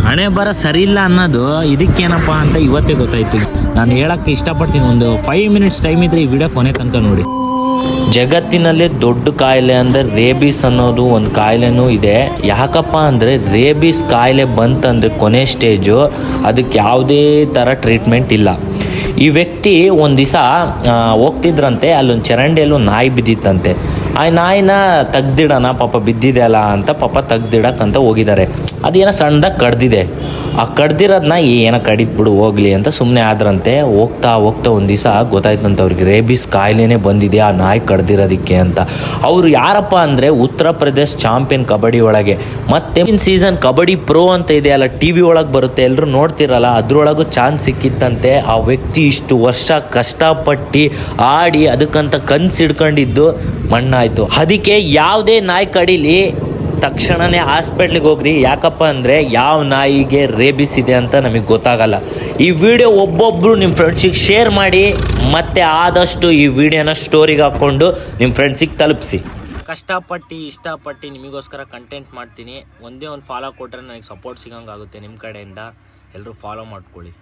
ಹಣೆ ಬರ ಸರಿ ಇಲ್ಲ ಅನ್ನೋದು ಇದಕ್ಕೇನಪ್ಪ ಅಂತ ಇವತ್ತೇ ಗೊತ್ತಾಯ್ತು. ನಾನು ಹೇಳಕ್ಕೆ ಇಷ್ಟಪಡ್ತೀನಿ, ಒಂದು 5 ಮಿನಿಟ್ಸ್ ಟೈಮ್ ಇದ್ರೆ ಈ ವಿಡಿಯೋ ಕೊನೆ ತನಕ ನೋಡಿ. ಜಗತ್ತಿನಲ್ಲೇ ದೊಡ್ಡ ಕಾಯಿಲೆ ಅಂದರೆ ರೇಬಿಸ್ ಅನ್ನೋದು ಒಂದು ಕಾಯಿಲೆನೂ ಇದೆ. ಯಾಕಪ್ಪ ಅಂದರೆ ರೇಬಿಸ್ ಕಾಯಿಲೆ ಬಂತಂದರೆ ಕೊನೆ ಸ್ಟೇಜು, ಅದಕ್ಕೆ ಯಾವುದೇ ಥರ ಟ್ರೀಟ್ಮೆಂಟ್ ಇಲ್ಲ. ಈ ವ್ಯಕ್ತಿ ಒಂದು ದಿವಸ ಹೋಗ್ತಿದ್ರಂತೆ, ಅಲ್ಲೊಂದು ಚರಂಡಿಯಲ್ಲೂ ನಾಯಿ ಬಿದ್ದಿತ್ತಂತೆ. ಆ ನಾಯಿನ ತೆಗ್ದಿಡೋಣ ಪಾಪ ಬಿದ್ದಿದೆ ಅಲ್ಲ ಅಂತ ಪಾಪ ತೆಗ್ದಿಡಕ್ಕಂತ ಹೋಗಿದ್ದಾರೆ. ಅದೇನೋ ಸಣ್ಣದಾಗಿ ಕಡ್ದಿದೆ. ಆ ಕಡ್ದಿರೋದನ್ನ ಏನೋ ಕಡಿದ್ ಬಿಡು ಹೋಗ್ಲಿ ಅಂತ ಸುಮ್ಮನೆ ಆದ್ರಂತೆ. ಹೋಗ್ತಾ ಒಂದು ದಿವಸ ಗೊತ್ತಾಯ್ತಂತ ಅವ್ರಿಗೆ ರೇಬಿಸ್ ಕಾಯಿಲೆನೇ ಬಂದಿದೆ ಆ ನಾಯಿ ಕಡ್ದಿರೋದಕ್ಕೆ ಅಂತ. ಅವರು ಯಾರಪ್ಪ ಅಂದರೆ ಉತ್ತರ ಪ್ರದೇಶ್ ಚಾಂಪಿಯನ್ ಕಬಡ್ಡಿ ಒಳಗೆ, ಮತ್ತೆ ಸೀಸನ್ ಕಬಡ್ಡಿ ಪ್ರೋ ಅಂತ ಇದೆ ಅಲ್ಲ, ಟಿ ವಿ ಒಳಗೆ ಬರುತ್ತೆ, ಎಲ್ಲರೂ ನೋಡ್ತಿರಲ್ಲ, ಅದ್ರೊಳಗೂ ಚಾನ್ಸ್ ಸಿಕ್ಕಿತ್ತಂತೆ. ಆ ವ್ಯಕ್ತಿ ಇಷ್ಟು ವರ್ಷ ಕಷ್ಟಪಟ್ಟು ಆಡಿ ಅದಕ್ಕಂತ ಕನ್ಸಿಡ್ಕೊಂಡಿದ್ದು ಮಣ್ಣಾಯಿತು. ಅದಕ್ಕೆ ಯಾವುದೇ ನಾಯಿ ಕಡೀಲಿ ತಕ್ಷಣವೇ ಹಾಸ್ಪಿಟ್ಲಿಗೆ ಹೋಗ್ರಿ. ಯಾಕಪ್ಪ ಅಂದರೆ ಯಾವ ನಾಯಿಗೆ ರೇಬಿಸ್ ಇದೆ ಅಂತ ನಮಗೆ ಗೊತ್ತಾಗಲ್ಲ. ಈ ವಿಡಿಯೋ ಒಬ್ಬೊಬ್ಬರು ನಿಮ್ಮ ಫ್ರೆಂಡ್ಸಿಗೆ ಶೇರ್ ಮಾಡಿ, ಮತ್ತು ಆದಷ್ಟು ಈ ವಿಡಿಯೋನ ಸ್ಟೋರಿಗೆ ಹಾಕ್ಕೊಂಡು ನಿಮ್ಮ ಫ್ರೆಂಡ್ಸಿಗೆ ತಲುಪಿಸಿ. ಇಷ್ಟಪಟ್ಟು ನಿಮಗೋಸ್ಕರ ಕಂಟೆಂಟ್ ಮಾಡ್ತೀನಿ. ಒಂದೇ ಒಂದು ಫಾಲೋ ಕೊಟ್ಟರೆ ನನಗೆ ಸಪೋರ್ಟ್ ಸಿಗೋಂಗಾಗುತ್ತೆ ನಿಮ್ಮ ಕಡೆಯಿಂದ. ಎಲ್ಲರೂ ಫಾಲೋ ಮಾಡ್ಕೊಳ್ಳಿ.